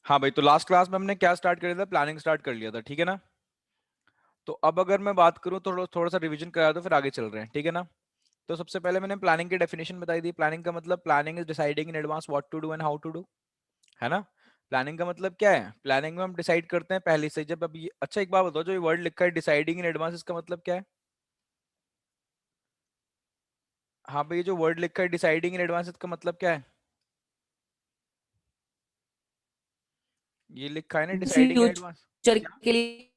हाँ भाई, तो लास्ट क्लास में हमने क्या स्टार्ट कर दिया था? प्लानिंग स्टार्ट कर लिया था, ठीक है ना। तो अब अगर मैं बात करूं तो थोड़ा सा रिवीजन करा दो, फिर आगे चल रहे हैं, ठीक है ना। तो सबसे पहले मैंने प्लानिंग की डेफिनेशन बताई थी। प्लानिंग का मतलब, planning is deciding in advance what to do and how to do, है ना। प्लानिंग का मतलब क्या है? प्लानिंग में हम डिसाइड करते हैं पहले से, जब अभी अच्छा एक बात बताओ, जो ये वर्ड लिखा है डिसाइडिंग इन एडवांस, इसका मतलब क्या है? हाँ भाई, ये जो वर्ड लिखा है डिसाइडिंग इन एडवांस, इसका मतलब क्या है? ये लिखा है ना डिसाइडिंग इन एडवांस। फ्यूचर क्या? के लिए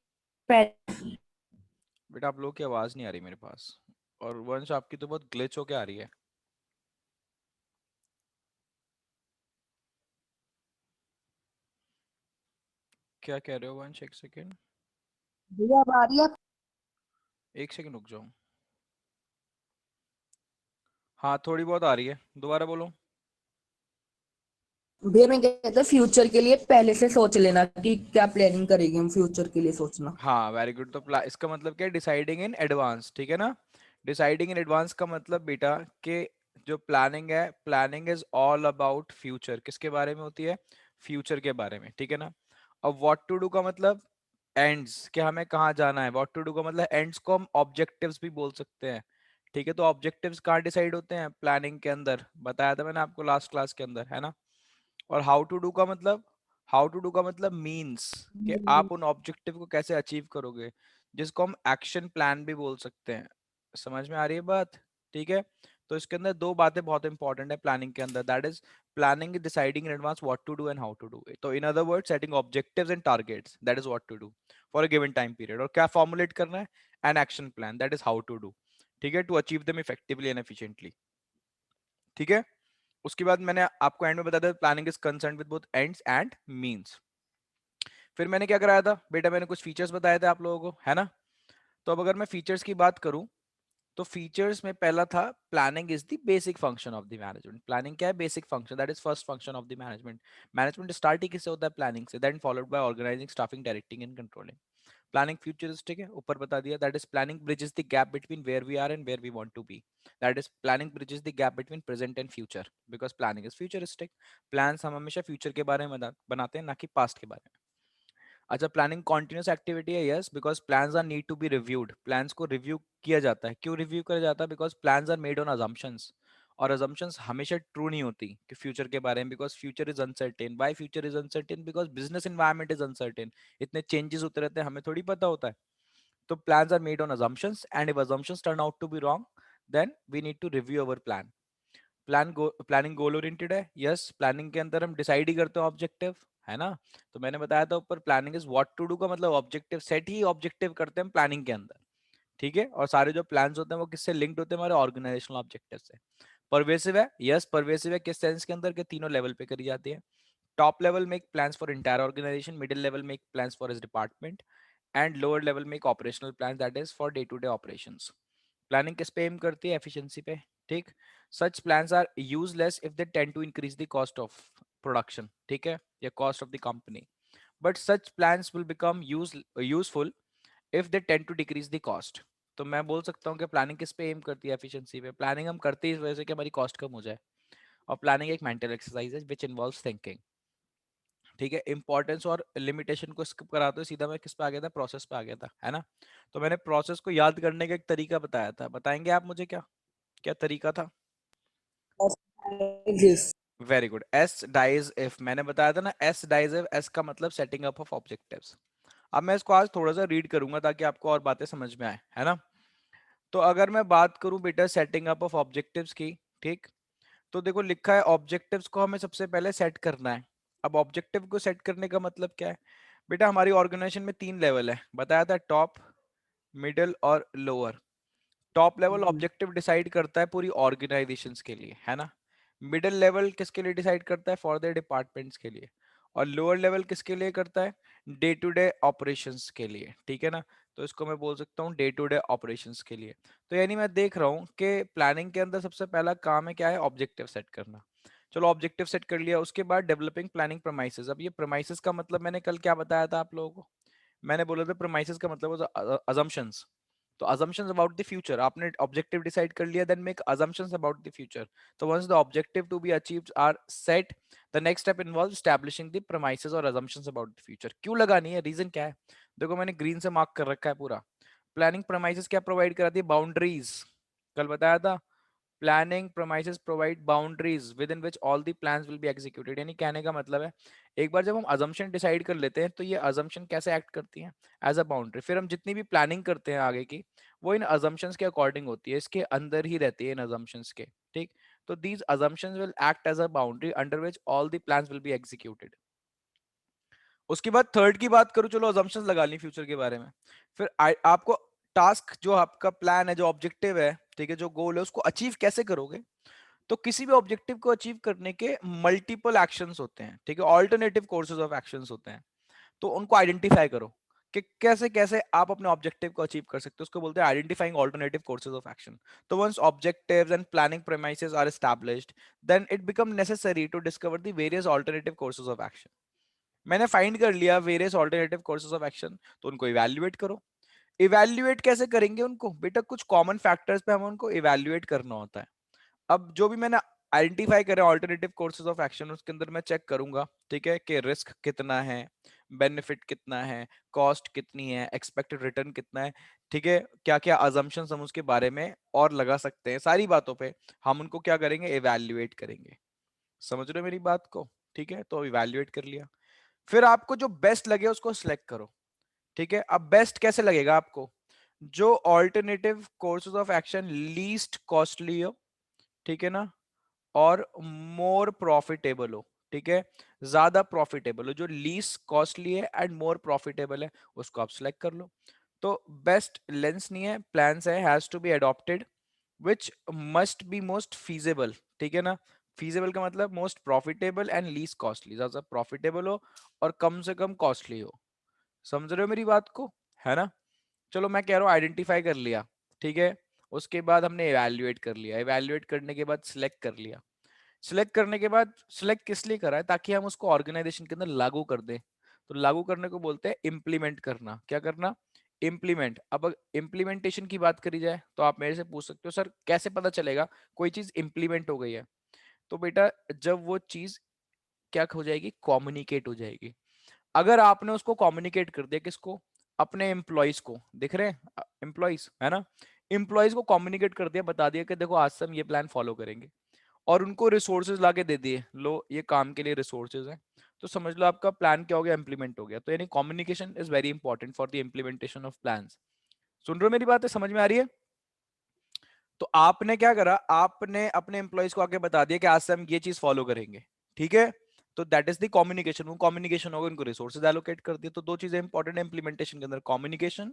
पहले। बेटा आप लोगों की आवाज नहीं आ रही मेरे पास, और वंश आपकी तो बहुत ग्लिच होके आ रही है। क्या कह रहे हो वंश? एक सेकेंड, भैया अब आ रही है? एक सेकेंड रुक जाओ। हाँ थोड़ी बहुत आ रही है, दोबारा बोलो। भैया मैं कहता फ्यूचर के लिए पहले से सोच लेना कि क्या प्लानिंग करेंगे हम, फ्यूचर के लिए सोचना। हाँ वेरी गुड। तो इसका मतलब क्या है? डिसाइडिंग इन एडवांस, ठीक है ना। डिसाइडिंग इन एडवांस का मतलब बेटा कि जो प्लानिंग है, planning is all about future. किसके बारे में होती है? फ्यूचर के बारे में, ठीक है ना। अब व्हाट टू डू का मतलब एंड्स, कि हमें कहाँ जाना है। व्हाट टू डू का मतलब एंड्स को हम ऑब्जेक्टिव्स भी बोल सकते हैं, ठीक है। तो ऑब्जेक्टिव्स कहाँ डिसाइड होते हैं? प्लानिंग के अंदर, बताया था मैंने आपको लास्ट क्लास के अंदर, है ना। और हाउ टू डू का मतलब, हाउ टू डू का मतलब मीन्स कि आप उन ऑब्जेक्टिव को कैसे अचीव करोगे, जिसको हम एक्शन प्लान भी बोल सकते हैं। समझ में आ रही है बात? ठीक है। तो इसके अंदर दो बातें बहुत इंपॉर्टेंट है प्लानिंग के अंदर, that is planning is deciding in advance what to do and how to do. तो in other word, setting objectives and targets, that is what to do for a given time period. और क्या formulate करना है? An action plan, that is how to do, ठीक है, to achieve them effectively and efficiently, ठीक है। उसके बाद मैंने आपको एंड में बताया था planning is concern with both ends and means. फिर मैंने क्या कराया था बेटा? मैंने कुछ फीचर्स बताए थे आप लोगों को, है ना। तो अब अगर मैं फीचर्स की बात करूं, तो फीचर्स में पहला था planning is the basic function of the management. Planning क्या है? Basic function, that is first function of the management. Management start ही किससे होता है? प्लानिंग से, then followed by organising, staffing, directing and controlling. Planning futuristic है, ऊपर बता दिया, that is planning bridges the gap between where we are and where we want to be. That is planning bridges the gap between present and future, because planning is futuristic. Plans हम हमेशा future के बारे में बनाते हैं, ना कि past के बारे में। अच्छा, प्लानिंग कॉन्टिन्यूस एक्टिविटी है, yes, because plans are need to be reviewed. Plans को रिव्यू किया जाता है। क्यों रिव्यू किया जाता है? Because plans are made on assumptions, और अजम्पशंस हमेशा ट्रू नहीं होती कि फ्यूचर के बारे में, because future is uncertain. Why future is uncertain? Because business environment is uncertain. इतने चेंजेस होते रहते हैं, हमें थोड़ी पता होता है। तो plans are made on assumptions, and if assumptions turn out to be wrong, then we need to review our plan. Planning goal oriented है, यस। प्लानिंग के अंदर हम डिसाइड ही करते हैं ऑब्जेक्टिव, है ना। तो मैंने बताया था ऊपर, planning is what to do का मतलब ऑब्जेक्टिव सेट ही ऑब्जेक्टिव करते हैं प्लानिंग के अंदर, ठीक है। और सारे जो प्लान्स होते हैं वो किससे लिंक्ड होते हैं? हमारे ऑर्गेनाइजेशनल ऑब्जेक्टिव से। परवेसिव है, यस। परवेसिव है किस सेंस के अंदर? के तीनों लेवल पे करी जाती है। Top level make plans for entire organisation, middle level make plans for his department, and lower level make operational plan, that is for day to day operations. Planning किस पे एम करती है? एफिशिएंसी पे, ठीक। Such plans are useless if they tend to increase the cost of production, ठीक है, या cost of the company. But such plans will become useful if they tend to decrease the cost. तो मैं बोल सकता हूँ कि प्लानिंग किस पे एम करती है? एफिशिएंसी पे। प्लानिंग हम करते हैं इस वजह से कि हमारी कॉस्ट कम हो जाए। और प्लानिंग एक मेंटल एक्सरसाइज है विच इन्वॉल्व्स थिंकिंग, ठीक है। इंपॉर्टेंस और लिमिटेशन को स्किप कराते हुए सीधा मैं किस पे आ गया था? प्रोसेस पे आ गया था, है ना। तो मैंने प्रोसेस को याद करने का एक तरीका बताया था, बताएंगे आप मुझे? क्या क्या तरीका था? Very good. As dies if, मैंने बताया था ना, एस डाइज इफ। एस का मतलब सेटिंग अप ऑफ ऑब्जेक्टिव्स। अब मैं इसको आज थोड़ा सा रीड करूंगा ताकि आपको और बातें समझ में आए, है ना। तो अगर मैं बात करूं बेटा सेटिंग अप ऑफ ऑब्जेक्टिव्स की, ठीक, तो देखो लिखा है ऑब्जेक्टिव्स को हमें सबसे पहले सेट करना है। अब ऑब्जेक्टिव को सेट करने का मतलब क्या है? बेटा हमारी ऑर्गेनाइजेशन में तीन लेवल है, बताया था, टॉप, मिडिल और lower. Top level objective decide करता है पूरी ऑर्गेनाइजेशंस के लिए, है ना। मिडिल लेवल किसके लिए डिसाइड करता है? फॉर द डिपार्टमेंट्स के लिए। और लोअर लेवल किसके लिए करता है? डे टू डे ऑपरेशंस के लिए, ठीक है ना। तो इसको मैं बोल सकता हूँ डे टू डे ऑपरेशंस के लिए। तो यानी मैं देख रहा हूँ कि प्लानिंग के अंदर सबसे पहला काम है क्या है? ऑब्जेक्टिव सेट करना। चलो ऑब्जेक्टिव सेट कर लिया, उसके बाद डेवलपिंग प्लानिंग प्रमाइसेस। अब ये प्रमाइसेस का मतलब मैंने कल क्या बताया था आप लोगों को? मैंने बोला था प्रमाइसेस का मतलब अजम्पशंस, तो assumptions about the future, आपने objective decide कर लिया, then make assumptions about the future. So once the objective to be achieved are set, the next step involves establishing the premises or assumptions about the future. क्यों लगानी है, reason क्या है? देखो मैंने ग्रीन से मार्क कर रखा है पूरा. प्लानिंग premises क्या प्रोवाइड कराती है? बाउंड्रीज. कल बताया था, planning premises provide boundaries within which all the plans will be executed. यानी कहने का मतलब है, एक बार जब हम assumption डिसाइड कर लेते हैं तो ये assumption कैसे एक्ट करती हैं? As a boundary. फिर हम जितनी भी प्लानिंग करते हैं आगे की, वो इन assumptions के अकॉर्डिंग होती है, इसके अंदर ही रहती है इन assumptions के. ठीक. तो these assumptions will act as a boundary under which all the plans will be executed. उसके बाद थर्ड की बात करूं, चलो assumptions लगा ली फ्यूचर के बारे में. फिर आपको टास्क, जो आपका प्लान है, जो ऑब्जेक्टिव है, ठीक है, जो गोल है, उसको अचीव कैसे करोगे? तो किसी भी ऑब्जेक्टिव को अचीव करने के मल्टीपल एक्शंस होते हैं, ठीक है, ऑल्टरनेटिव कोर्सेज ऑफ एक्शंस होते हैं. तो उनको आइडेंटिफाई करो कि कैसे कैसे आप अपने ऑब्जेक्टिव को अचीव कर सकते हो. उसको बोलते हैं identifying alternative courses of action. तो once objectives and planning premises are established, then it become necessary to discover the various alternative courses of action. मैंने फाइंड कर लिया various alternative courses of action, तो उनको इवैल्यूएट करो. Evaluate कैसे करेंगे उनको? बेटा कुछ कॉमन फैक्टर्स पे हमें उनको इवैल्यूएट करना होता है. अब जो भी मैंने आइडेंटिफाई करे ऑल्टरनेटिव कोर्सेज ऑफ एक्शन, उसके अंदर मैं चेक करूंगा, ठीक है, कि रिस्क कितना है, बेनिफिट कितना है, कॉस्ट कितनी है, एक्सपेक्टेड रिटर्न कितना है, ठीक है, क्या क्या अजम्पशंस हम उसके बारे में और लगा सकते हैं, सारी बातों पे हम उनको क्या करेंगे? इवैल्यूएट करेंगे. समझ रहे हो मेरी बात को? ठीक है, तो इवैल्यूएट कर लिया. फिर आपको जो बेस्ट लगे उसको सिलेक्ट करो. ठीक है, अब बेस्ट कैसे लगेगा आपको? जो alternative courses of action least costly हो, ठीक है ना, और मोर प्रॉफिटेबल हो. ठीक है, ज्यादा प्रॉफिटेबल हो, जो लीस्ट कॉस्टली है एंड मोर प्रॉफिटेबल है, उसको आप सिलेक्ट कर लो. तो बेस्ट लेंस नहीं है, प्लान्स है, has to be adopted which must be most feasible. ठीक है ना, फीजेबल का मतलब most profitable and least costly, ज्यादा प्रॉफिटेबल हो और कम से कम कॉस्टली हो. समझ रहे हो मेरी बात को? है ना. चलो मैं कह रहा हूँ आइडेंटिफाई कर लिया, ठीक है, उसके बाद हमने इवैल्यूएट कर लिया, इवैल्यूएट करने के बाद सिलेक्ट कर लिया. सिलेक्ट करने के बाद सिलेक्ट किस लिए करा है? ताकि हम उसको ऑर्गेनाइजेशन के अंदर लागू कर दें. तो लागू करने को बोलते हैं इम्प्लीमेंट करना. क्या करना? इम्प्लीमेंट. अब इम्प्लीमेंटेशन की बात करी जाए तो आप मेरे से पूछ सकते हो, सर कैसे पता चलेगा कोई चीज इम्प्लीमेंट हो गई है? तो बेटा जब वो चीज क्या हो जाएगी? कम्युनिकेट हो जाएगी. अगर आपने उसको कम्युनिकेट कर दिया, किसको? अपने एम्प्लॉइज को. दिख रहे हैं एम्प्लॉइज, है ना, एम्प्लॉइज को कम्युनिकेट कर दिया, बता दिया कि देखो आज से हम ये प्लान फॉलो करेंगे, और उनको रिसोर्सेज लाके दे दिए, लो ये काम के लिए रिसोर्सेज हैं, तो समझ लो आपका प्लान क्या हो गया? इंप्लीमेंट हो गया. तो यानी communication is very important for the implementation of plans. सुन रहे हो मेरी बात? है समझ में आ रही है? तो आपने क्या करा? आपने अपने एम्प्लॉइज को आके बता दिया कि आज से हम ये चीज फॉलो करेंगे. ठीक है, तो दैट इज द कम्युनिकेशन. वो कम्युनिकेशन होगा, उनको रिसोर्सेज एलोकेट कर दिए. तो दो चीजें इंपॉर्टेंट है इंप्लीमेंटेशन के अंदर, कम्युनिकेशन,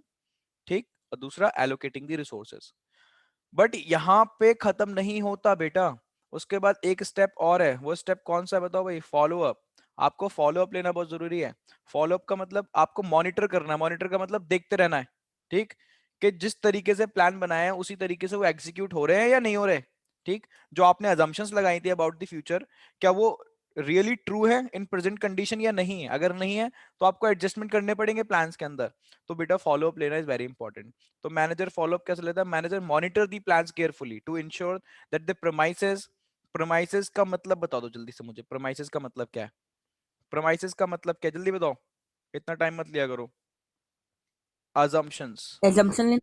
ठीक, और दूसरा एलोकेटिंग द रिसोर्सेज. बट यहाँ पे खत्म नहीं होता बेटा, उसके बाद एक स्टेप और है. वो स्टेप कौन सा है बताओ भाई? Follow up. आपको फॉलो अप लेना बहुत जरूरी है. फॉलो अप का मतलब आपको मॉनिटर करना है. मॉनिटर का मतलब देखते रहना है, ठीक, कि जिस तरीके से प्लान बनाया है उसी तरीके से वो एग्जीक्यूट हो रहे हैं या नहीं हो रहे. ठीक, जो आपने अजम्पशंस लगाई थी अबाउट द फ्यूचर, क्या वो रियली ट्रू है इन प्रेजेंट कंडीशन या नहीं है? अगर नहीं है तो आपको एडजस्टमेंट करने पड़ेंगे प्लान्स के अंदर. तो बेटा फॉलो अप लेना इज वेरी इंपॉर्टेंट. तो मैनेजर फॉलो अप कैसे लेता है? Manager monitor the plans carefully to ensure that the premises. Premises का मतलब बता दो जल्दी से मुझे, प्रेमाइसेस का मतलब क्या है? प्रेमाइसेस का मतलब क्या, जल्दी बताओ, इतना टाइम मत लिया करो. assumptions. Assumption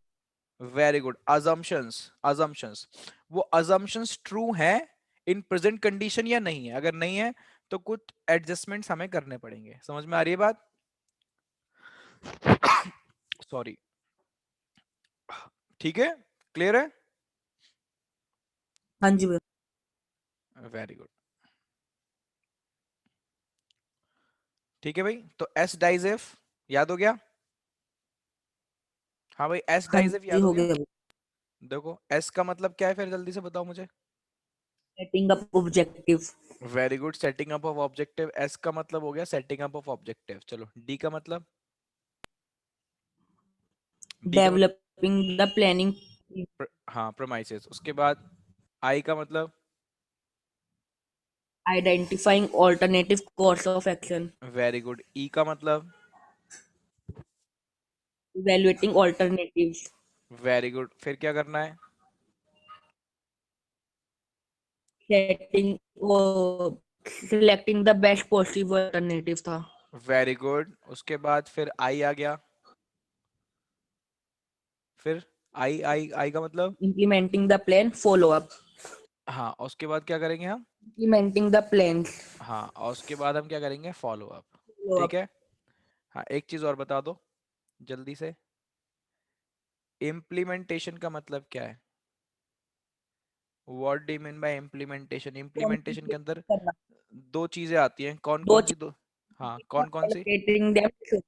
very good. assumptions. assumptions. वो assumptions ट्रू है इन प्रेजेंट कंडीशन या नहीं है? अगर नहीं है तो कुछ एडजस्टमेंट्स हमें करने पड़ेंगे. समझ में आ रही है बात? सॉरी. ठीक है, क्लियर है? हाँ जी भैया. Very good. ठीक है भाई, तो एस डाइजेफ याद हो गया? हाँ भाई, एस हाँ डाइजेफ जी याद हो हो गया? गया. देखो एस का मतलब क्या है, फिर जल्दी से बताओ मुझे. Setting up objective. Very good. Setting up of objective. S का मतलब हो गया सेटिंग अप ऑफ ऑब्जेक्टिव. चलो डी का मतलब? डी का मतलब? Developing the planning. हाँ, प्रोमाइसेस. उसके बाद आई का मतलब? Identifying alternative course of action. Very good. E का मतलब? Evaluating alternatives. वेरी गुड, फिर क्या करना है? सेटिंग वो selecting the best possible alternative था। वेरी गुड, उसके बाद फिर आई आ गया। फिर आई आई का मतलब? Implementing the plan, follow up. हाँ, और उसके बाद क्या करेंगे हम? इम्प्लीमेंटिंग द प्लान, हाँ, और उसके बाद हम क्या करेंगे? Follow up. फॉलो ठीक अप। है। हाँ, एक चीज और बता दो जल्दी से। इम्प्लीमेंटेशन का मतलब क्या है? What do you mean by implementation? Implementation के अंदर करना, दो चीजें आती हैं, कौन दो कौन सी दो? हाँ, कौन कौन सी? Allocating them.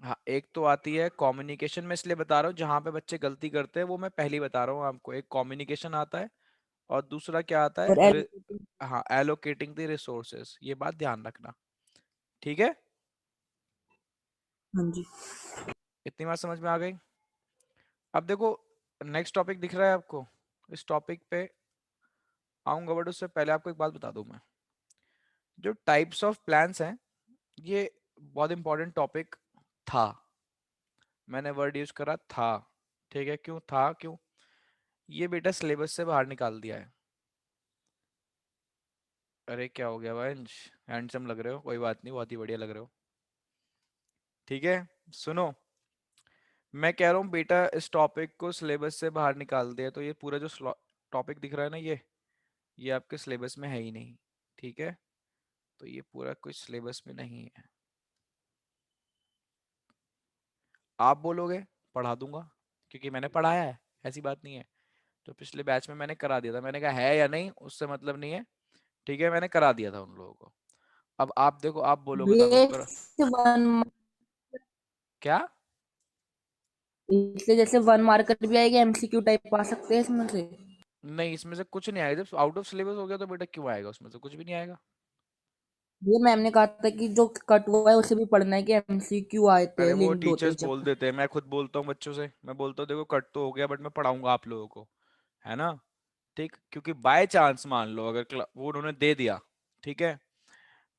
हाँ, एक तो आती है कम्युनिकेशन, में इसलिए बता रहा हूँ जहाँ पे बच्चे गलती करते हैं वो मैं पहली बता रहा हूँ आपको। एक कम्युनिकेशन आता है, और दूसरा क्या आता है? और एलोकेटिंग। हाँ, एलोकेटिंग द रिसोर्सेस, ये बात ध्यान रखना। ठीक है, हाँ जी। इतनी बात समझ में आ गई? अब देखो, नेक्स्ट टॉपिक दिख रहा है आपको? इस टॉपिक पे आऊंगा, बट उससे पहले आपको एक बात बता दूं मैं। जो टाइप्स ऑफ प्लान्स हैं, ये बहुत इंपॉर्टेंट टॉपिक था। मैंने वर्ड यूज करा था। ठीक है, क्यों था? क्यों? ये बेटा सिलेबस से बाहर निकाल दिया है। अरे क्या हो गया वंश? हैंडसम लग रहे हो, कोई बात नहीं, बहुत ही बढ़िया लग रहे हो। ठीक है, सुनो, मैं कह रहा हूँ बेटा इस टॉपिक को सिलेबस से बाहर निकाल दिया, तो ये पूरा जो टॉपिक दिख रहा है ना, ये आपके सिलेबस में है ही नहीं। ठीक है, तो ये पूरा कुछ सिलेबस में नहीं है। आप बोलोगे पढ़ा दूंगा, क्योंकि मैंने पढ़ाया है, ऐसी बात नहीं है। तो पिछले बैच में मैंने करा दिया था, मैंने कहा है या नहीं उससे मतलब नहीं है। ठीक है, मैंने करा दिया था उन लोगों को। अब आप देखो, आप बोलोगे तो आपको ये करा। वन, क्या? इससे जैसे वन मार्कर भी आएगा, एमसीक्यू टाइप आ सकते हैं इसमें से। नहीं, इसमें से कुछ नहीं आएगा। जब आउट ऑफ सिलेबस हो गया तो बेटा क्यों आएगा? उसमें से कुछ भी नहीं आएगा। ये मैम ने कहा था कि जो कट हुआ है उसे भी पढ़ना है, कि एमसीक्यू आए अरे थे वो लिंक्ड होते टीचर्स हैं बोल चैप्टर। देते हैं, मैं खुद बोलता हूँ बच्चों से, मैं बोलता हूँ देखो कट तो हो गया, बट मैं पढ़ाऊंगा आप लोगों को, है ना? ठीक, क्योंकि बाय चांस मान लो अगर वो उन्होंने दे दिया, ठीक है,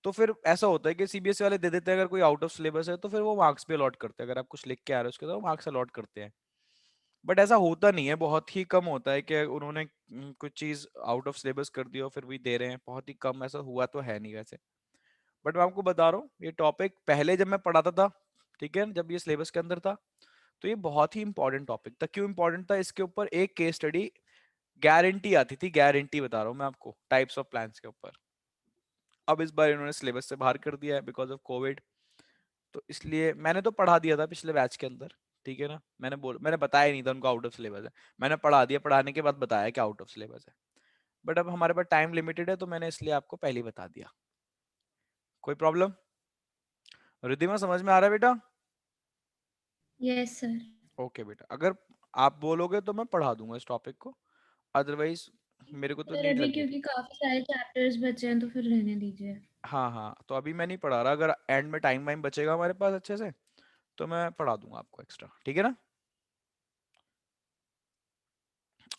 तो फिर ऐसा होता है कि सीबीएसई वाले दे देते हैं, अगर कोई आउट ऑफ सिलेबस है तो फिर वो मार्क्स भी अलॉट करते हैं। अगर आप कुछ लिख के आ रहे हो उसके तो मार्क्स अलॉट करते हैं। बट ऐसा होता नहीं है, बहुत ही कम होता है कि उन्होंने कुछ चीज आउट ऑफ सिलेबस कर दी हो फिर भी दे रहे हैं, बहुत ही कम, ऐसा हुआ तो है नहीं वैसे। बट मैं आपको बता रहा हूँ, ये टॉपिक पहले जब मैं पढ़ाता था, ठीक है, जब ये सिलेबस के अंदर था, तो ये बहुत ही इंपॉर्टेंट टॉपिक था। क्यों इंपॉर्टेंट था? इसके ऊपर एक केस स्टडी गारंटी आती थी, गारंटी बता रहा हूँ मैं आपको, टाइप्स ऑफ प्लान्स के ऊपर। अब इस बार इन्होंने सिलेबस से बाहर कर दिया है बिकॉज ऑफ कोविड। तो इसलिए मैंने तो पढ़ा दिया था पिछले बैच के अंदर, ठीक है ना, मैंने बताया नहीं था उनको आउट ऑफ सिलेबस है। मैंने पढ़ा दिया, पढ़ाने के बाद बताया कि आउट ऑफ सिलेबस है। बट अब हमारे पास टाइम लिमिटेड है, तो मैंने इसलिए आपको पहले ही बता दिया। कोई प्रॉब्लम? रिद्धिमा समझ में आ रहा है बेटा? Yes sir. ओके बेटा, अगर आप बोलोगे तो मैं पढ़ा दूंगा इस टॉपिक को, अदरवाइज मेरे को तो सर नीड अभी लग रही थी। क्योंकि काफी सारे चैप्टर्स बचे हैं तो फिर रहने दीजिए। हाँ हाँ, तो अभी मैं नहीं पढ़ा रहा, अगर एंड में टाइम वाइम बचेगा हमारे पास अच्छे से तो मैं पढ़ा दूंगा आपको एक्स्ट्रा, ठीक है ना?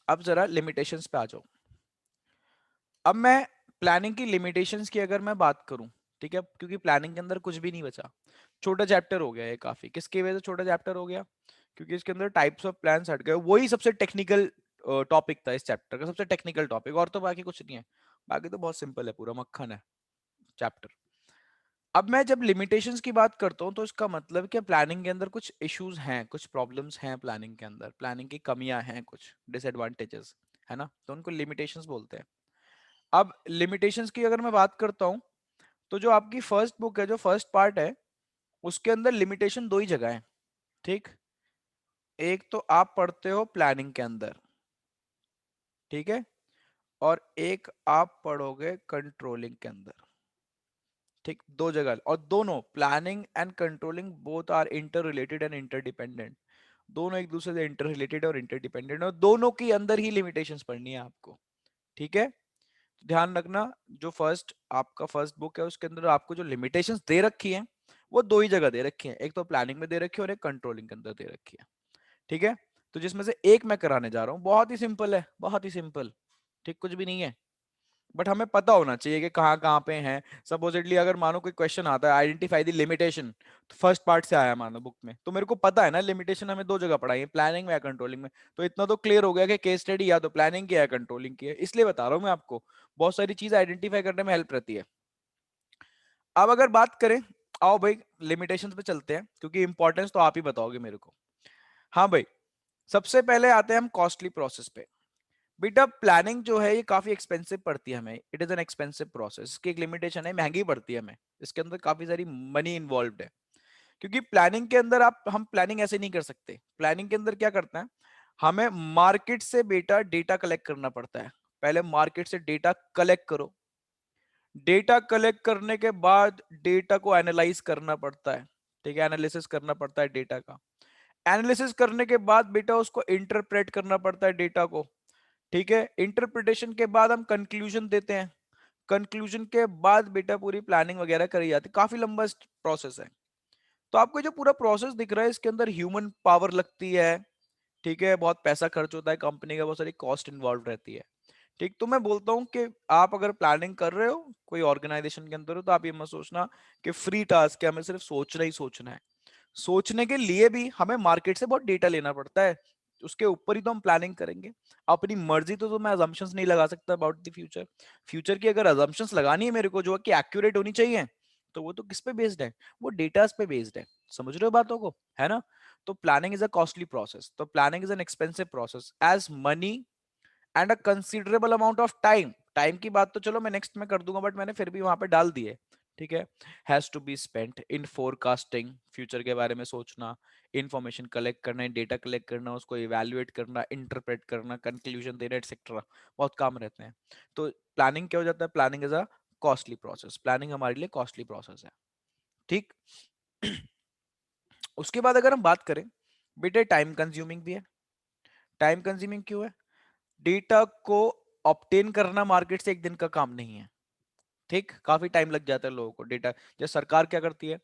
अब जरा लिमिटेशंस पे आ जाओ। अब मैं प्लानिंग की लिमिटेशंस की अगर मैं बात करूं, ठीक है, क्योंकि प्लानिंग के अंदर कुछ भी नहीं बचा, छोटा चैप्टर हो गया ये काफी। किसकी वजह से छोटा चैप्टर हो गया? क्योंकि इसके अंदर टाइप्स ऑफ प्लान्स हट गए, वही सबसे टेक्निकल टॉपिक था इस चैप्टर का, सबसे टेक्निकल टॉपिक, और तो बाकी कुछ नहीं है। बाकी तो बहुत सिंपल है, पूरा मक्खन है चैप्टर। अब मैं जब लिमिटेशंस की बात करता हूँ तो इसका मतलब कि प्लानिंग के अंदर कुछ इश्यूज हैं, कुछ प्रॉब्लम्स हैं प्लानिंग के अंदर, प्लानिंग की कमियां हैं, कुछ डिसएडवांटेजेस, है ना, तो उनको लिमिटेशंस बोलते हैं। अब लिमिटेशंस की अगर मैं बात करता हूँ, तो जो आपकी फर्स्ट बुक है, जो फर्स्ट पार्ट है, उसके अंदर लिमिटेशन दो ही जगह है। ठीक, एक तो आप पढ़ते हो प्लानिंग के अंदर, ठीक है, और एक आप पढ़ोगे कंट्रोलिंग के अंदर। ठीक, दो जगह, और दोनों planning and controlling both are interrelated and interdependent. दोनों एक दूसरे से इंटर रिलेटेड और इंटरडिपेंडेंट, और दोनों के अंदर ही लिमिटेशंस पढ़नी है आपको। ठीक है, तो ध्यान रखना, जो फर्स्ट आपका फर्स्ट बुक है उसके अंदर आपको जो लिमिटेशंस दे रखी हैं वो दो ही जगह दे रखी हैं, एक तो प्लानिंग में दे रखी है और एक कंट्रोलिंग के अंदर दे रखी है। ठीक है, तो जिसमें से एक मैं कराने जा रहा हूँ, बहुत ही सिंपल है, बहुत ही सिंपल। ठीक, कुछ भी नहीं है, बट हमें पता होना चाहिए कि कहाँ कहाँ पे हैं। सपोजिटली अगर मानो कोई क्वेश्चन आता है आइडेंटिफाई द लिमिटेशन, तो फर्स्ट पार्ट से आया मानो बुक में, तो मेरे को पता है ना लिमिटेशन हमें दो जगह पढ़ाई है, प्लानिंग में या कंट्रोलिंग में। तो इतना तो क्लियर हो गया कि केस स्टडी या तो प्लानिंग की है या कंट्रोलिंग की है, इसलिए बता रहा हूँ मैं आपको, बहुत सारी चीज आइडेंटिफाई करने में हेल्प रहती है। अब अगर बात करें, आओ भाई लिमिटेशंस पे चलते हैं, क्योंकि इंपॉर्टेंस तो आप ही बताओगे मेरे को। हाँ भाई, सबसे पहले आते हैं हम कॉस्टली प्रोसेस पे। बेटा प्लानिंग जो है ये काफी एक्सपेंसिव पड़ती है हमें, it is an expensive process, इसकी एक लिमिटेशन है, महंगी पड़ती है हमें, इसके अंदर काफी सारी मनी इन्वॉल्व है। क्योंकि प्लानिंग के अंदर हम प्लानिंग ऐसे नहीं कर सकते। प्लानिंग के अंदर क्या करते हैं, हमें मार्केट से बेटा डेटा कलेक्ट करना पड़ता है। पहले मार्केट से डेटा कलेक्ट करो, डेटा कलेक्ट करने के बाद डेटा को एनालाइज करना पड़ता है, ठीक है, एनालिसिस करना पड़ता है डेटा का। एनालिसिस करने के बाद बेटा उसको इंटरप्रेट करना पड़ता है डेटा को, ठीक है। इंटरप्रिटेशन के बाद हम कंक्लूजन देते हैं, कंक्लूजन के बाद बेटा पूरी प्लानिंग वगैरह करी जाती है। काफी लंबा प्रोसेस है। तो आपको जो पूरा प्रोसेस दिख रहा है इसके अंदर ह्यूमन पावर लगती है, ठीक है, बहुत पैसा खर्च होता है, कंपनी का बहुत सारी कॉस्ट इन्वॉल्व रहती है, ठीक। तो मैं बोलता हूँ कि आप अगर प्लानिंग कर रहे हो कोई ऑर्गेनाइजेशन के अंदर हो, तो आप ये मत सोचना कि फ्री टास्क है, हमें सिर्फ सोचना ही सोचना है। सोचने के लिए भी हमें मार्केट से बहुत डेटा लेना पड़ता है, उसके ऊपर ही तो हम प्लानिंग करेंगे। अपनी मर्जी तो मैं अजम्पशंस नहीं लगा सकता अबाउट द फ्यूचर। फ्यूचर की अगर अजम्पशंस लगानी है मेरे को जो कि एक्यूरेट होनी चाहिए, तो वो तो किस पे बेस्ड है, वो डेटास पे बेस्ड है। समझ रहे हो बातों को, है ना। तो planning is a costly process, तो planning is an expensive process as money and a considerable amount of time. Time की बात तो चलो मैं नेक्स्ट में कर दूंगा, बट मैंने फिर भी वहां पे डाल दी है, ठीक है। Has to be spent in forecasting, future के बारे में सोचना, इंफॉर्मेशन कलेक्ट करना, डेटा कलेक्ट करना, उसको इवेल्युएट करना, इंटरप्रेट करना, कंक्लूजन देना, एटसेट्रा, बहुत काम रहते हैं। तो प्लानिंग क्या हो जाता है, planning is a costly process, planning हमारे लिए कॉस्टली प्रोसेस है, ठीक। उसके बाद अगर हम बात करें, बेटे टाइम कंज्यूमिंग भी है। टाइम कंज्यूमिंग क्यों है, डेटा को ऑब्टेन करना मार्केट से एक दिन का काम नहीं है, ठीक। काफी टाइम लग जाता है लोगों को डेटा। जैसे सरकार क्या करती है,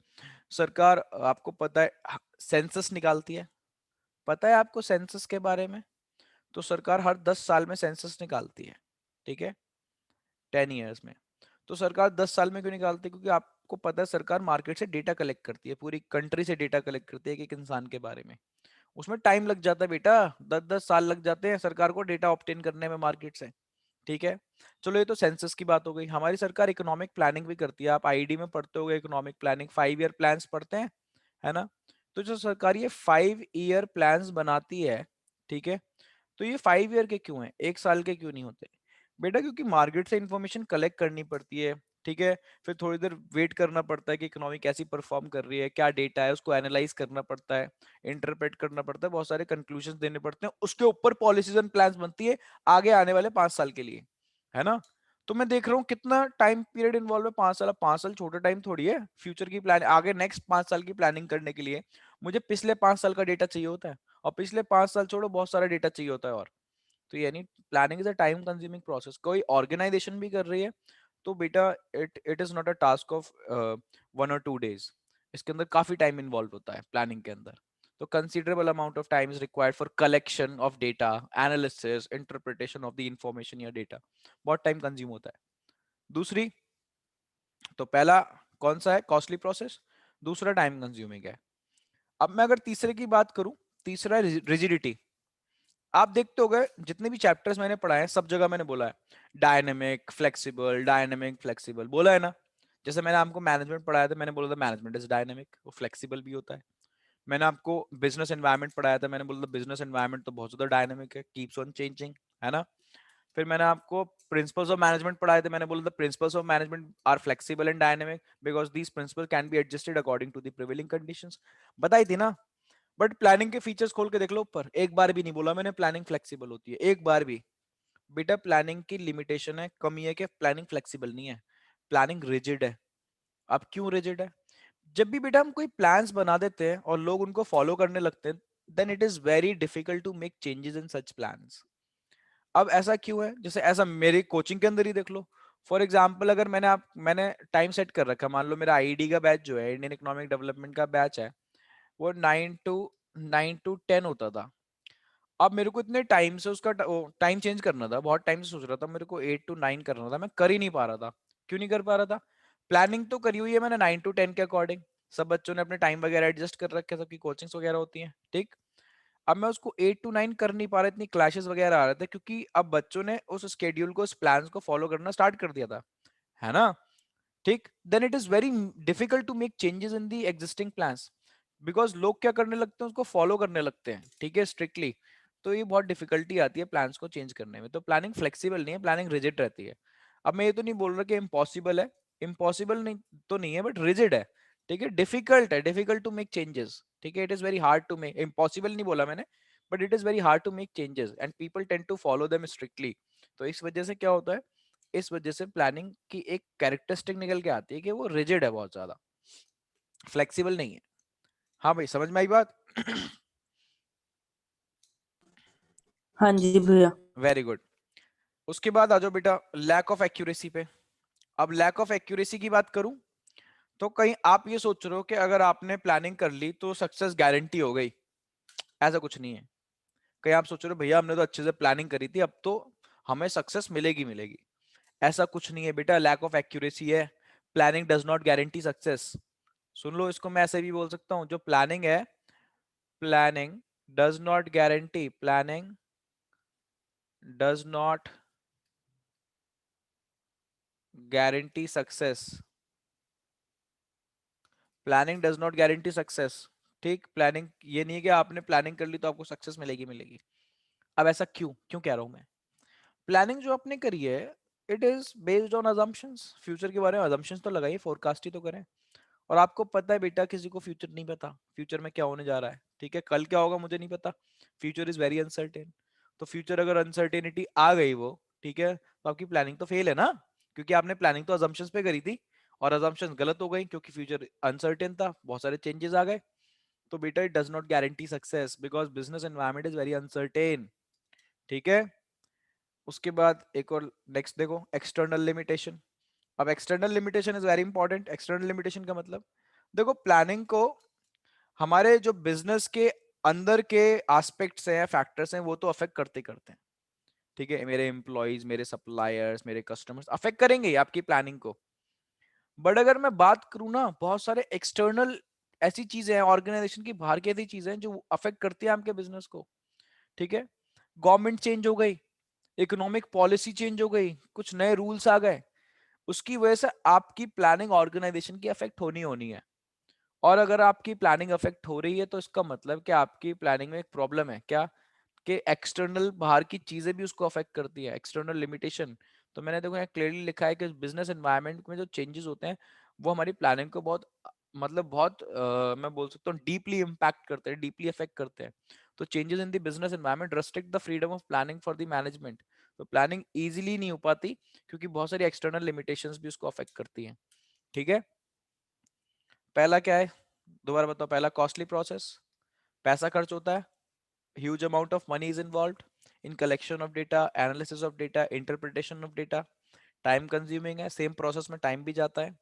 सरकार आपको पता है सेंसस निकालती है, पता है आपको सेंसस के बारे में। तो सरकार हर 10 साल में सेंसस निकालती है, ठीक है, 10 ईयर्स में। तो सरकार 10 साल में क्यों निकालती है, क्योंकि आपको पता है सरकार मार्केट से डेटा कलेक्ट करती है, पूरी कंट्री से डेटा कलेक्ट करती है एक इंसान के बारे में। उसमें टाइम लग जाता है बेटा, 10-10 साल लग जाते हैं सरकार को डेटा ऑब्टेन करने में मार्केट से, ठीक है। चलो ये तो सेंसस की बात हो गई। हमारी सरकार इकोनॉमिक प्लानिंग भी करती है, आप आईडी में पढ़ते होगे इकोनॉमिक प्लानिंग, 5 ईयर प्लान्स पढ़ते हैं, है ना। तो जो सरकार ये 5 ईयर प्लान्स बनाती है, ठीक है, तो ये 5 ईयर के क्यों हैं, 1 साल के क्यों नहीं होते बेटा, क्योंकि मार्केट से इंफॉर्मेशन कलेक्ट करनी पड़ती है, ठीक है। फिर थोड़ी देर वेट करना पड़ता है कि इकोनॉमी कैसी परफॉर्म कर रही है, क्या डेटा है, उसको एनालाइज करना पड़ता है, इंटरप्रेट करना पड़ता है, बहुत सारे कंक्लूजन देने पड़ते हैं, उसके ऊपर पॉलिसीज एंड प्लान्स बनती है आगे आने वाले 5 साल के लिए, है ना। तो मैं देख रहा हूँ कितना टाइम पीरियड इन्वॉल्व है, 5 साल। 5 साल छोटा टाइम थोड़ी है फ्यूचर की प्लान, आगे नेक्स्ट 5 साल की प्लानिंग करने के लिए मुझे पिछले 5 साल का डेटा चाहिए होता है, और पिछले 5 साल छोड़ो बहुत सारा डेटा चाहिए होता है। और तो यानी planning is a time consuming process. कोई ऑर्गेनाइजेशन भी कर रही है तो बेटा it is not a task of 1 और 2 डेज, इसके अंदर काफी टाइम इन्वॉल्व होता है प्लानिंग के अंदर। तो considerable amount of time is required for collection of data, analysis, interpretation of the information या डेटा, बहुत टाइम कंज्यूम होता है। दूसरी, तो पहला कौन सा है, कॉस्टली प्रोसेस, दूसरा टाइम कंज्यूमिंग है। अब मैं अगर तीसरे की बात करूं, तीसरा रिजिडिटी। आप देखते हो गए जितने भी चैप्टर्स मैंने पढ़ाए हैं सब जगह मैंने बोला है डायनेमिक फ्लेक्सिबल, डायनेमिक फ्लेक्सिबल बोला है ना। जैसे मैंने आपको मैनेजमेंट पढ़ाया था, मैंने बोला था मैनेजमेंट इज डायनेमिक, वो फ्लेक्सिबल भी होता है। मैंने आपको बिजनेस एनवायरनमेंट पढ़ाया था, मैंने बोला था बिजनेस एनवायरनमेंट तो बहुत ज्यादा डायनेमिक है, कीप्स ऑन चेंजिंग, है ना। फिर मैंने आपको प्रिंसिपल्स ऑफ मैनेजमेंट पढ़ाए थे, मैंने बोला था principles of management are flexible and dynamic because these principle can be adjusted according to the prevailing conditions, बताई थी ना। बट प्लानिंग के फीचर्स खोल के देख लो ऊपर, एक बार भी नहीं बोला मैंने प्लानिंग फ्लेक्सिबल होती है, एक बार भी। बेटा प्लानिंग की लिमिटेशन है, कमी है कि प्लानिंग फ्लेक्सिबल नहीं है, प्लानिंग रिजिड है। अब क्यों रिजिड है, जब भी बेटा हम कोई प्लान्स बना देते हैं और लोग उनको फॉलो करने लगते हैं, then it is very difficult to make changes in such plans. अब ऐसा क्यों है, जैसे ऐसा मेरी कोचिंग के अंदर ही देख लो। फॉर एग्जाम्पल अगर मैंने टाइम सेट कर रखा, मान लो मेरा आईडी का बैच जो है, इंडियन इकोनॉमिक डेवलपमेंट का बैच है, वो 9 to 10 होता था। अब मेरे को इतने टाइम से उसका टाइम चेंज करना था, बहुत टाइम से सोच रहा था, मेरे को 8 to 9 करना था, मैं कर ही नहीं पा रहा था। क्यों नहीं कर पा रहा था? प्लानिंग तो करी हुई है मैंने 9 to 10 के अकॉर्डिंग, सब बच्चों ने अपने टाइम वगैरह एडजस्ट कर रखे, सबकी कोचिंग्स वगैरह होती हैं, ठीक। अब मैं उसको 8 to 9 कर नहीं पा रहा, इतनी क्लैशेस वगैरह आ रहे थे, क्योंकि अब बच्चों ने उस स्केड्यूल को, उस प्लान को फॉलो करना स्टार्ट कर दिया था, है ना, ठीक। Then it is very difficult to make changes in the existing plans, because लोग क्या करने लगते हैं, उसको फॉलो करने लगते हैं, ठीक है, स्ट्रिक्टली। तो ये बहुत डिफिकल्टी आती है प्लान्स को चेंज करने में। तो प्लानिंग फ्लेक्सिबल नहीं है, प्लानिंग रिजिड रहती है। अब मैं ये तो नहीं बोल रहा कि इम्पॉसिबल है, इम्पॉसिबल नहीं तो नहीं है, बट रिजिड है, ठीक है, डिफिकल्ट टू मेक चेंजेस, ठीक है। It is very hard to make, impossible नहीं बोला मैंने, but it is very hard to make changes and people tend to follow them strictly. तो इस वजह से क्या होता है, इस वजह से प्लानिंग की एक कैरेक्टरिस्टिक निकल के आती है कि वो रिजिड है, बहुत ज्यादा फ्लेक्सिबल नहीं है। हाँ भाई, समझ में आई बात? हाँ जी भैया। Very good. उसके बाद आ जाओ बेटा लैक ऑफ एक्यूरेसी पे। अब लैक ऑफ एक्यूरेसी की बात करूं, तो कहीं आप ये सोच रहे हो कि अगर आपने प्लानिंग कर ली तो सक्सेस गारंटी हो गई, ऐसा कुछ नहीं है। कहीं आप सोच रहे हो भैया हमने तो अच्छे से प्लानिंग करी थी, अब तो हमें सक्सेस मिलेगी मिलेगी, ऐसा कुछ नहीं है बेटा, लैक ऑफ एक्यूरेसी है। Planning does not guarantee success. सुन लो इसको, मैं ऐसे भी बोल सकता हूँ, जो प्लानिंग है, planning does not guarantee, planning does not guarantee success, planning does not guarantee success, ठीक। प्लानिंग ये नहीं है कि आपने प्लानिंग कर ली तो आपको सक्सेस मिलेगी मिलेगी। अब ऐसा क्यों क्यों कह रहा हूं मैं? प्लानिंग जो आपने करी है, it is based on assumptions, future के बारे में अजम्पशंस तो लगाइए, फोरकास्ट ही तो करें। और आपको पता है बेटा, किसी को फ्यूचर नहीं पता, फ्यूचर में क्या होने जा रहा है, ठीक है, कल क्या होगा मुझे नहीं पता, फ्यूचर इज वेरी अनसर्टेन। तो फ्यूचर अगर अनसर्टेनिटी आ गई वो, ठीक है, तो आपकी प्लानिंग तो फेल है ना, क्योंकि आपने प्लानिंग तो अजम्पशंस पे करी थी, और अजम्पशंस गलत हो गई क्योंकि फ्यूचर अनसर्टेन था, बहुत सारे चेंजेस आ गए। तो बेटा it does not guarantee success because business environment is very uncertain, ठीक है। उसके बाद एक और नेक्स्ट देखो, एक्सटर्नल लिमिटेशन। अब external limitation is very important. External limitation का मतलब, देखो प्लानिंग को हमारे जो बिजनेस के अंदर के एस्पेक्ट्स हैं, फैक्टर्स हैं, वो तो अफेक्ट करते करते हैं, ठीक है। मेरे एम्प्लॉइज, मेरे सप्लायर्स, मेरे कस्टमर्स अफेक्ट करेंगे ही आपकी प्लानिंग को। बट अगर मैं बात करूं ना, बहुत सारे एक्सटर्नल ऐसी चीजें हैं, ऑर्गेनाइजेशन की बाहर की ऐसी चीजें हैं जो अफेक्ट करती है आपके बिजनेस को, ठीक है। गवर्नमेंट चेंज हो गई, इकोनॉमिक पॉलिसी चेंज हो गई, कुछ नए रूल्स आ गए, उसकी वजह से आपकी प्लानिंग ऑर्गेनाइजेशन की अफेक्ट होनी होनी है। और अगर आपकी प्लानिंग अफेक्ट हो रही है तो इसका मतलब कि आपकी प्लानिंग में एक प्रॉब्लम है, क्या? कि एक्सटर्नल बाहर की चीजें भी उसको अफेक्ट करती है, एक्सटर्नल लिमिटेशन। तो मैंने देखो यहाँ क्लियरली लिखा है कि बिजनेस एनवायरनमेंट में जो चेंजेस होते हैं वो हमारी प्लानिंग को बहुत मतलब बहुत मैं बोल सकता हूँ डीपली इम्पैक्ट करते हैं, डीपली अफेक्ट करते हैं। तो changes in the business environment restrict the freedom of planning for the management. तो प्लानिंग इजीली नहीं हो पाती क्योंकि बहुत सारी एक्सटर्नल लिमिटेशंस भी उसको अफेक्ट करती हैं, ठीक है। पहला क्या है, दोबारा बताओ? पहला कॉस्टली प्रोसेस, पैसा खर्च होता है, huge amount of money is involved in collection of data, analysis of data, interpretation of data, time consuming है, सेम प्रोसेस में टाइम भी जाता है।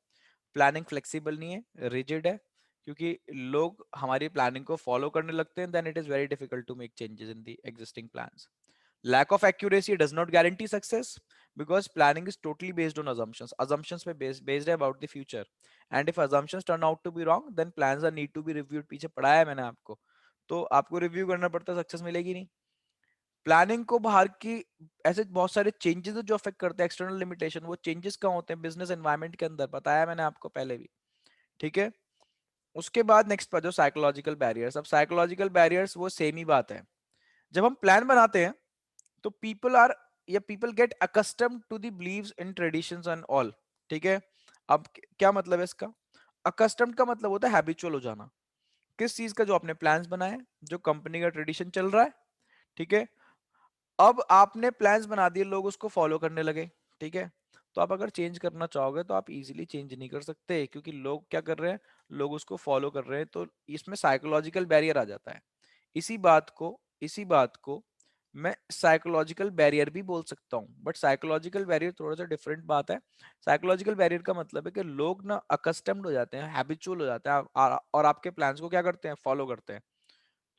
प्लानिंग फ्लेक्सिबल नहीं है, रिजिड है, क्योंकि लोग हमारी प्लानिंग को फॉलो करने लगते हैं, then it is very difficult to make changes in the existing plans. Lack of accuracy does not guarantee success because planning is totally based on assumptions. Assumptions पे based है about the future. And if assumptions turn out to be wrong, then plans are need to be reviewed. पीछे पढ़ाया है मैंने आपको, तो आपको review करना पड़ता है, सक्सेस मिलेगी नहीं। प्लानिंग को बाहर की ऐसे बहुत सारे चेंजेस जो अफेक्ट करते हैं, एक्सटर्नल लिमिटेशन, वो चेंजेस कहाँ होते हैं? बिजनेस एनवायरनमेंट के अंदर, बताया मैंने आपको पहले भी, ठीक है। उसके बाद नेक्स्ट पर जो साइकोलॉजिकल बैरियर्स। अब साइकोलॉजिकल बैरियर्स वो सेम ही बात है। जब हम प्लान बनाते हैं तो पीपल आर या people get accustomed to the believes in traditions and all, ठीक है। अब क्या मतलब है इसका? अकस्टम्ड का मतलब होता है हैबिचुअल हो जाना, किस चीज का? जो आपने प्लान्स बनाए, जो कंपनी का ट्रेडिशन चल रहा है, ठीक है। अब आपने प्लान्स बना दिए, लोग उसको फॉलो करने लगे, ठीक है। तो आप अगर चेंज करना चाहोगे तो आप इजीली चेंज नहीं कर सकते, क्योंकि लोग क्या कर रहे हैं, लोग उसको फॉलो कर रहे हैं, तो इसमें साइकोलॉजिकल बैरियर आ जाता है। इसी बात को मैं साइकोलॉजिकल बैरियर भी बोल सकता हूँ, बट साइकोलॉजिकल बैरियर थोड़ा सा डिफरेंट बात है। साइकोलॉजिकल बैरियर का मतलब है कि लोग ना अकस्टम्ड हो जाते हैं, हैबिचुअल हो जाते हैं, और आपके प्लान्स को क्या करते हैं? फॉलो करते हैं।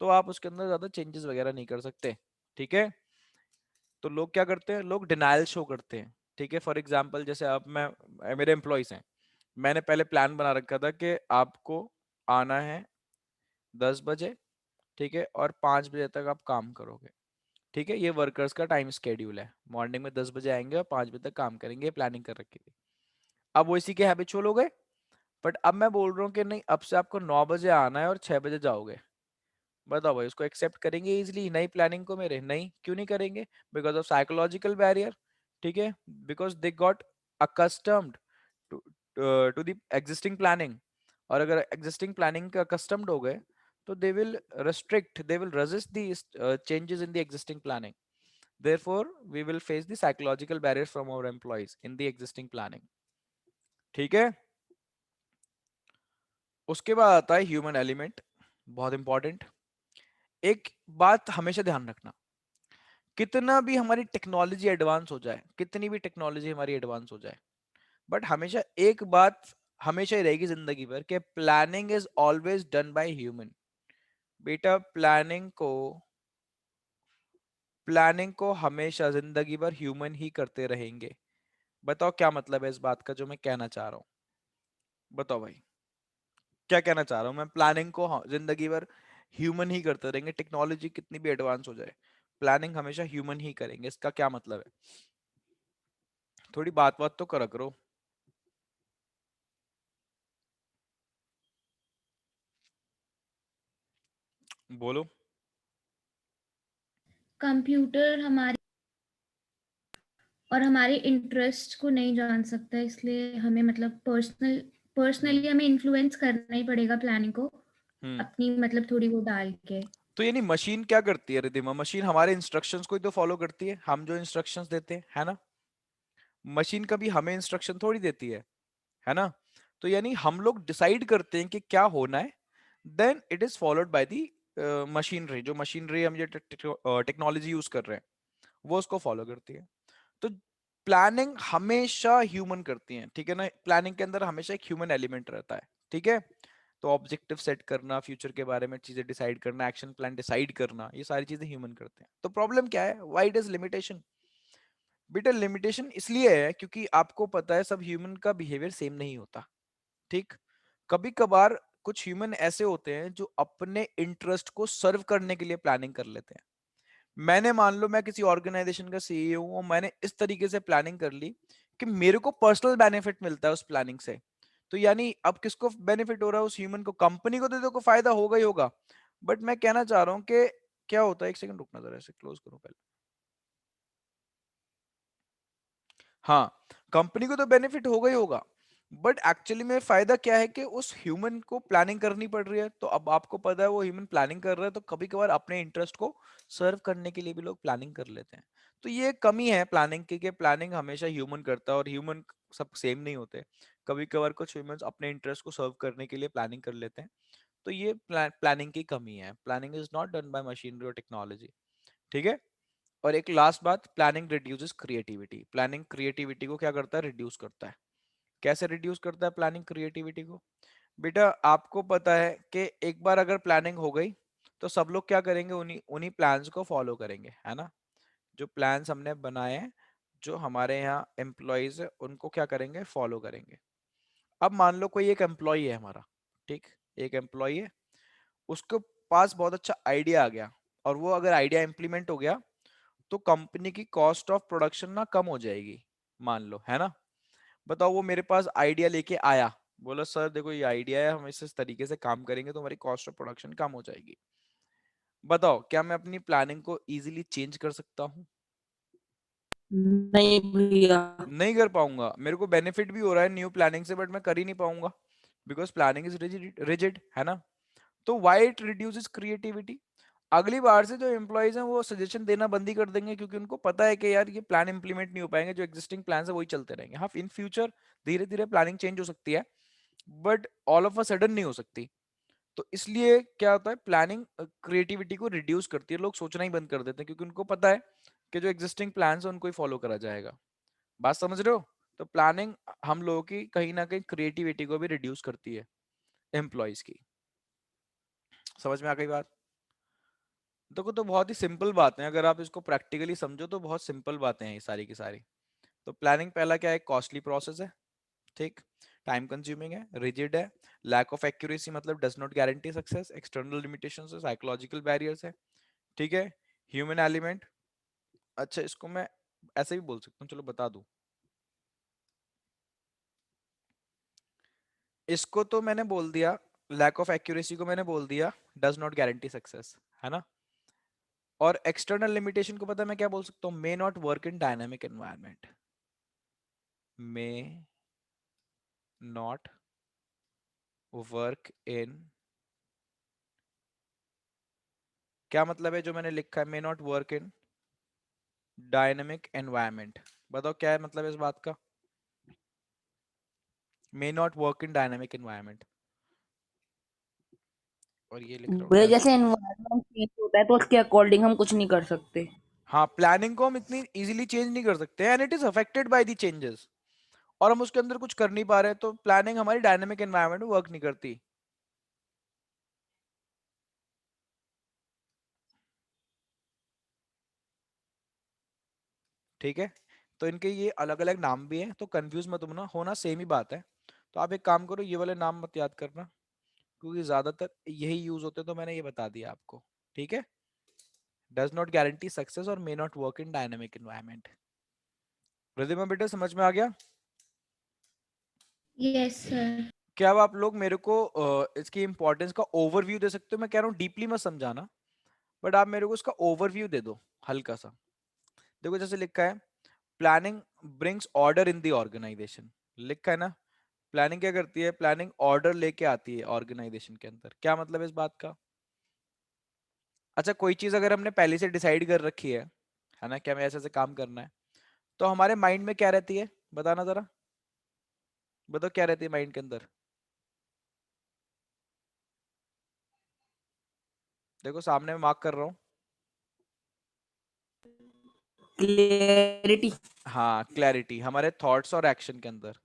तो आप उसके अंदर ज्यादा चेंजेस वगैरह नहीं कर सकते, ठीक है। तो लोग क्या करते हैं, लोग डिनायल शो करते हैं, ठीक है। फॉर एग्जाम्पल जैसे अब मैं, मेरे एम्प्लॉयज हैं, मैंने पहले प्लान बना रखा था कि आपको आना है 10 बजे, ठीक है, और 5 बजे तक आप काम करोगे, ठीक है। ये वर्कर्स का टाइम स्केड्यूल है, मॉर्निंग में 10 बजे आएंगे और 5 बजे तक काम करेंगे, ये प्लानिंग कर रखी थी। अब वो इसी के हैबिचुअल हो गए, बट अब मैं बोल रहा हूँ कि नहीं, अब से आपको 9 बजे आना है और 6 बजे जाओगे। बताओ भाई, उसको एक्सेप्ट करेंगे इजिली नई प्लानिंग को मेरे? नहीं, क्यों नहीं करेंगे? बिकॉज ऑफ साइकोलॉजिकल बैरियर, ठीक है, because they got accustomed to to the existing planning. और अगर एग्जिस्टिंग प्लानिंग के अकस्टम्ड हो गए तो they will resist the changes in the existing planning. therefore we will face the psychological barriers from our employees in the existing planning, ठीक है। उसके बाद आता है ह्यूमन एलिमेंट, बहुत इंपॉर्टेंट। एक बात हमेशा ध्यान रखना, कितना भी हमारी टेक्नोलॉजी एडवांस हो जाए, कितनी भी टेक्नोलॉजी हमारी एडवांस हो जाए, बट हमेशा एक बात हमेशा ही रहेगी जिंदगी भर कि planning is always done by human. बेटा प्लानिंग को हमेशा जिंदगी भर ह्यूमन ही करते रहेंगे। बताओ क्या मतलब है इस बात का जो मैं कहना चाह रहा हूँ? बताओ भाई, क्या कहना चाह रहा हूँ मैं? प्लानिंग को जिंदगी भर ह्यूमन ही करते रहेंगे, टेक्नोलॉजी कितनी भी एडवांस हो जाए, प्लानिंग हमेशा ह्यूमन ही करेंगे। इसका क्या मतलब है? थोड़ी बात बात तो करा करो। बोलो। कंप्यूटर हमारी और हमारे इंटरेस्ट को नहीं जान सकता, इसलिए हमें मतलब हम्म पर्सनली हमें इन्फ्लुएंस करना ही पड़ेगा प्लानिंग को, हम्म अपनी मतलब थोड़ी वो डाल के। तो यानी मशीन क्या करती है रिधिमा? मशीन हमारे इंस्ट्रक्शंस को ही तो फॉलो करती है, हम जो इंस्ट्रक्शंस देते हैं, है ना। मशीन कभी हमें इंस्ट्रक्शन थोड़ी देती है ना। तो यानी हम लोग डिसाइड करते हैं कि क्या होना है, then it is followed by the machinery. जो मशीनरी हम ये टेक्नोलॉजी यूज कर रहे हैं वो उसको फॉलो करती है। तो प्लानिंग हमेशा ह्यूमन करती है, ठीक है ना। प्लानिंग के अंदर हमेशा एक ह्यूमन एलिमेंट रहता है, ठीक है। तो ऑब्जेक्टिव सेट करना, फ्यूचर के बारे में चीजें डिसाइड करना, एक्शन प्लान डिसाइड करना, ये सारी चीजें ह्यूमन करते हैं। तो प्रॉब्लम क्या है, व्हाई इट इज लिमिटेशन? बेटा लिमिटेशन इसलिए है क्योंकि आपको पता है सब ह्यूमन का बिहेवियर सेम नहीं होता, ठीक। कभी कभार कुछ ह्यूमन ऐसे होते हैं जो अपने इंटरेस्ट को सर्व करने के लिए प्लानिंग कर लेते हैं। मैंने मान लो मैं किसी ऑर्गेनाइजेशन का सीईओ हूं और मैंने इस तरीके से प्लानिंग कर ली कि मेरे को पर्सनल बेनिफिट मिलता है उस प्लानिंग से। तो यानी अब किसको बेनिफिट हो रहा है? उस ह्यूमन को, कंपनी को तो देखो फायदा होगा ही होगा। बट मैं कहना चाह रहा हूं कि क्या होता है, एक सेकंड रुकना जरा, ऐसे क्लोज करो पहले। हाँ, कंपनी को तो बेनिफिट होगा ही होगा, बट एक्चुअली में फायदा क्या है कि उस ह्यूमन को प्लानिंग करनी पड़ रही है। तो अब आपको पता है वो ह्यूमन प्लानिंग कर रहा है, तो कभी कभार अपने इंटरेस्ट को सर्व करने के लिए भी लोग प्लानिंग कर लेते हैं। तो ये कमी है प्लानिंग की कि प्लानिंग हमेशा ह्यूमन करता है, और ह्यूमन सब सेम नहीं होते। कभी कभार कुछ ह्यूमंस अपने इंटरेस्ट को सर्व करने के लिए प्लानिंग कर लेते हैं। तो ये प्लानिंग की कमी है। Planning is not done by machinery और टेक्नोलॉजी, ठीक है। और एक लास्ट बात, planning reduces creativity. Planning creativity को क्या करता है? रिड्यूस करता है। कैसे रिड्यूस करता है प्लानिंग क्रिएटिविटी को? बेटा आपको पता है कि एक बार अगर प्लानिंग हो गई तो सब लोग क्या करेंगे? उन्हीं उन्हीं प्लान्स को फॉलो करेंगे, है ना। जो प्लान्स हमने बनाए हैं, जो हमारे यहाँ एम्प्लॉयज है उनको क्या करेंगे? फॉलो करेंगे। अब मान लो कोई एक एम्प्लॉय है हमारा, ठीक, एक एम्प्लॉय है, उसके पास बहुत अच्छा आइडिया आ गया, और वो अगर आइडिया इम्प्लीमेंट हो गया तो कंपनी की कॉस्ट ऑफ प्रोडक्शन ना कम हो जाएगी, मान लो, है ना। बताओ वो मेरे पास आइडिया लेके आया, बोला सर देखो ये आइडिया है, हम इस तरीके से काम करेंगे तो हमारी कॉस्ट ऑफ प्रोडक्शन कम हो जाएगी। बताओ क्या मैं अपनी प्लानिंग को इजीली चेंज कर सकता हूँ? नहीं भैया। नहीं कर पाऊंगा। मेरे को बेनिफिट भी हो रहा है न्यू प्लानिंग से, बट मैं कर ही नहीं पाऊंगा बिकॉज प्लानिंग इज रिजिड, है ना। तो वाई इट रिड्यूसेस क्रिएटिविटी? अगली बार से जो एम्प्लॉयज हैं वो सजेशन देना बंद ही कर देंगे, क्योंकि उनको पता है कि यार ये प्लान इंप्लीमेंट नहीं हो पाएंगे, जो एग्जिस्टिंग प्लान है वही चलते रहेंगे। हाँ, इन फ्यूचर धीरे धीरे प्लानिंग चेंज हो सकती है, but all of a sudden नहीं हो सकती। तो इसलिए क्या होता है, प्लानिंग क्रिएटिविटी को रिड्यूस करती है। लोग सोचना ही बंद कर देते हैं क्योंकि उनको पता है कि जो एग्जिस्टिंग प्लान है उनको ही फॉलो करा जाएगा। बात समझ रहे हो? तो प्लानिंग हम लोगों की कहीं ना कहीं क्रिएटिविटी को भी रिड्यूस करती है, एम्प्लॉयज की। समझ में आ गई बात? देखो तो बहुत ही सिंपल बात है, अगर आप इसको प्रैक्टिकली समझो तो बहुत सिंपल बातें हैं ये सारी की सारी। तो प्लानिंग पहला क्या है, कॉस्टली प्रोसेस है, ठीक, टाइम कंज्यूमिंग है, रिजिड है, लैक ऑफ एक्यूरेसी मतलब does not guarantee success, external limitations है, साइकोलॉजिकल बैरियर्स है, ठीक है, ह्यूमन एलिमेंट। अच्छा इसको मैं ऐसे भी बोल सकता हूँ, चलो बता दूं। इसको तो मैंने बोल दिया, लैक ऑफ एक्यूरेसी को मैंने बोल दिया डज नॉट गारंटी सक्सेस, है ना। और एक्सटर्नल लिमिटेशन को पता है मैं क्या बोल सकता हूँ, may not work in dynamic environment, may not work in, क्या मतलब है जो मैंने लिखा है, may not work in dynamic environment, बताओ क्या है मतलब इस बात का, may not work in dynamic environment. और ये लिख रहा हूँ वे डज, जैसे एनवायरनमेंट चेंज होता है तो उसके अकॉर्डिंग हम कुछ नहीं कर सकते। हाँ प्लानिंग को हम इतनी इजीली चेंज नहीं कर सकते, and it is affected by the changes, और हम उसके अंदर कुछ कर नहीं पा रहे, तो प्लानिंग हमारी डायनेमिक एनवायरनमेंट में वर्क नहीं करती। ठीक है, तो इनके ये अलग अलग नाम भी हैं, तो कंफ्यूज मत होना, सेम ही बात है। तो आप एक काम करो, ये वाले नाम मत याद करना, क्योंकि ज्यादातर यही यूज होते हैं, तो मैंने ये बता दिया आपको। ठीक है, डज नॉट गारंटी सक्सेस और may not work in dynamic environment. Ridhima बेटा समझ में आ गया? Yes sir. क्या अब आप लोग मेरे को इसकी इंपॉर्टेंस का ओवरव्यू दे सकते हो? मैं कह रहा हूँ डीपली मत समझाना, बट आप मेरे को इसका ओवरव्यू दे दो हल्का सा। देखो जैसे लिखा है, planning brings order in the organisation, लिखा है ना। प्लानिंग क्या करती है, प्लानिंग ऑर्डर लेके आती है ऑर्गेनाइजेशन के अंदर। क्या मतलब है इस बात का? अच्छा कोई चीज अगर हमने पहले से डिसाइड कर रखी है ना, क्या हमें ऐसे ऐसे काम करना है, तो हमारे माइंड में क्या रहती है, बताना जरा, बताओ क्या रहती है माइंड के अंदर? देखो सामने मैं मार्क कर रहा हूँ। क्लियरिटी। हाँ क्लैरिटी, हमारे थॉट्स और एक्शन के अंदर,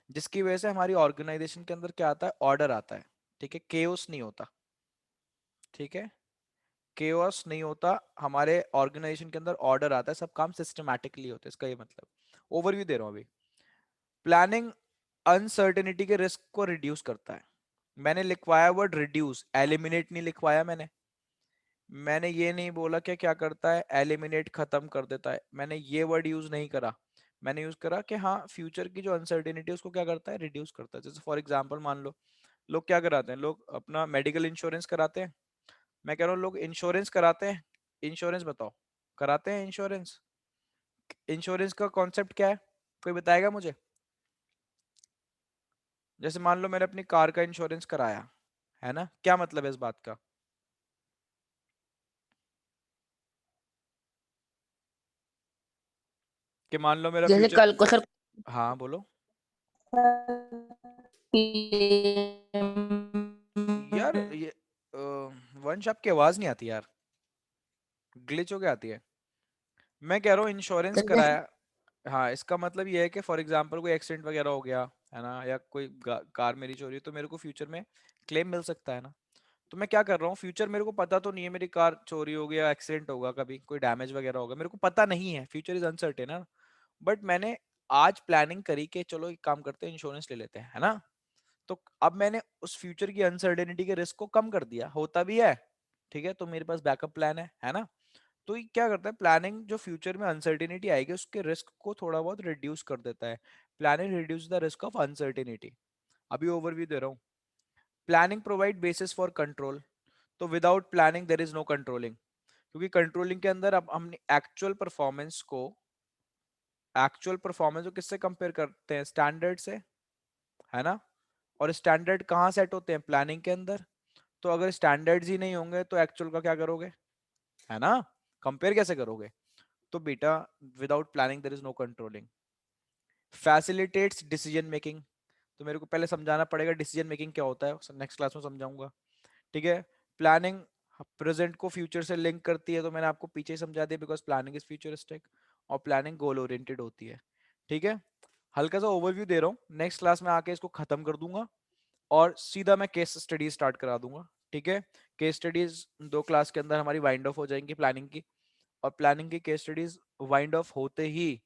जिसकी वजह से हमारी ऑर्गेनाइजेशन के अंदर क्या आता है, ऑर्डर आता है। ठीक है, केओस नहीं होता। ठीक है, केओस नहीं होता, हमारे ऑर्गेनाइजेशन के अंदर ऑर्डर आता है, सब काम सिस्टमैटिकली होते हैं, इसका ये मतलब। ओवरव्यू दे रहा हूँ अभी। प्लानिंग अनसर्टेनिटी के रिस्क को रिड्यूस करता है। मैंने लिखवाया वर्ड रिड्यूस, एलिमिनेट नहीं लिखवाया मैंने। मैंने ये नहीं बोला कि क्या करता है, एलिमिनेट खत्म कर देता है, मैंने ये वर्ड यूज नहीं करा। मैंने यूज करा कि हाँ फ्यूचर की जो अनसर्टेनिटी है उसको क्या करता है, रिड्यूस करता है। जैसे फॉर एग्जांपल मान लो, लोग क्या कराते हैं, लोग अपना मेडिकल इंश्योरेंस कराते हैं। मैं कह रहा हूँ लोग इंश्योरेंस कराते हैं, इंश्योरेंस बताओ, कराते हैं इंश्योरेंस? इंश्योरेंस का कॉन्सेप्ट क्या है, कोई बताएगा मुझे? जैसे मान लो मैंने अपनी कार का इंश्योरेंस कराया, है ना, क्या मतलब है इस बात का? कि मान लो मेरा जैसे फ्यूचर, कल को सर हाँ बोलो। यार ये वंश आपकी आवाज नहीं आती यार, ग्लिच हो के आती है। मैं कह रहा हूँ इंश्योरेंस जैसे कराया, हाँ इसका मतलब ये है कि फॉर एग्जांपल कोई एक्सीडेंट वगैरह हो गया, है ना, या कोई कार मेरी चोरी है, तो मेरे को फ्यूचर में क्लेम मिल सकता है ना। तो मैं क्या कर रहा हूँ, फ्यूचर मेरे को पता तो नहीं है, मेरी कार चोरी हो गया, एक्सीडेंट होगा, कभी कोई डैमेज वगैरह होगा, मेरे को पता नहीं है, फ्यूचर इज अनसर्टेन है ना। बट मैंने आज प्लानिंग करी कि चलो एक काम करते हैं, इंश्योरेंस ले लेते हैं, है ना। तो अब मैंने उस फ्यूचर की अनसर्टेनिटी के रिस्क को कम कर दिया, होता भी है। ठीक है, तो मेरे पास बैकअप प्लान है ना। तो ये क्या करता है, प्लानिंग जो फ्यूचर में अनसर्टेनिटी आएगी उसके रिस्क को थोड़ा बहुत रिड्यूस कर देता है। Planning reduce the risk of uncertainty. अभी ओवरव्यू दे रहा हूँ। Planning provide basis for control, तो without planning there is no controlling, क्योंकि कंट्रोलिंग के अंदर अब हमने एक्चुअल परफॉर्मेंस को किससे कंपेयर करते हैं, स्टैंडर्ड से, है ना। और स्टैंडर्ड कहाँ सेट होते हैं, प्लानिंग के अंदर। तो अगर स्टैंडर्ड्स ही नहीं होंगे तो एक्चुअल का क्या करोगे, है ना, कंपेयर कैसे करोगे? तो बेटा without planning there is no controlling. Facilitates decision making, तो मेरे को पहले समझाना पड़ेगा डिसीजन मेकिंग क्या होता है, नेक्स्ट क्लास में समझाऊंगा। ठीक है, प्लानिंग प्रेजेंट को फ्यूचर से लिंक करती है, तो मैंने आपको पीछे ही समझा दिया, बिकॉज प्लानिंग इज फ्यूचरिस्टिक, और प्लानिंग गोल ओरिएंटेड होती है। ठीक है, हल्का सा ओवरव्यू दे रहा हूँ, नेक्स्ट क्लास में आके इसको खत्म कर दूंगा और सीधा मैं केस स्टडी स्टार्ट करा दूंगा। ठीक है। केस स्टडीज 2 क्लास के अंदर हमारी वाइंड ऑफ हो जाएंगी प्लानिंग की, और प्लानिंग की केस स्टडीज वाइंड ऑफ होते ही,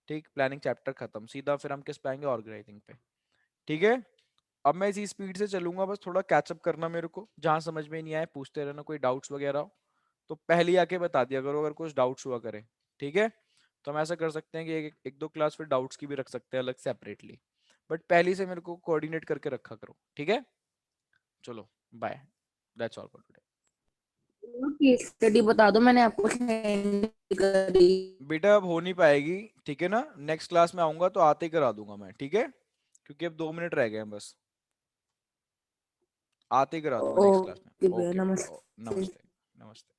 ठीक, प्लानिंग चैप्टर खत्म, सीधा फिर हम किस पे आएंगे, ऑर्गेनाइजिंग पे। ठीक है। अब मैं इसी स्पीड से चलूंगा, बस थोड़ा कैचअप करना मेरे को, जहां समझ में नहीं आए पूछते रहना, कोई डाउट्स वगैरह हो तो पहले आके बता दिया करो अगर कुछ डाउट्स हुआ करे। ठीक है। तो हम ऐसा कर सकते हैं कि एक दो क्लास फिर डाउट्स की भी रख सकते हैं अलग सेपरेटली, बट पहले से मेरे को कोऑर्डिनेट करके रखा करो। ठीक है। चलो, bye, that's all for today. Case study बता दो, मैंने आपको send करी। बेटा अब हो नहीं पाएगी, ठीक है ना, नेक्स्ट क्लास में आऊंगा तो आते ही करा दूंगा मैं, ठीक है, क्योंकि अब 2 मिनट रह गए हैं बस, आते ही करा दूंगा नेक्स्ट क्लास में। ओके भैया, ओके बेटा, नमस्ते। नमस्ते। नमस्ते।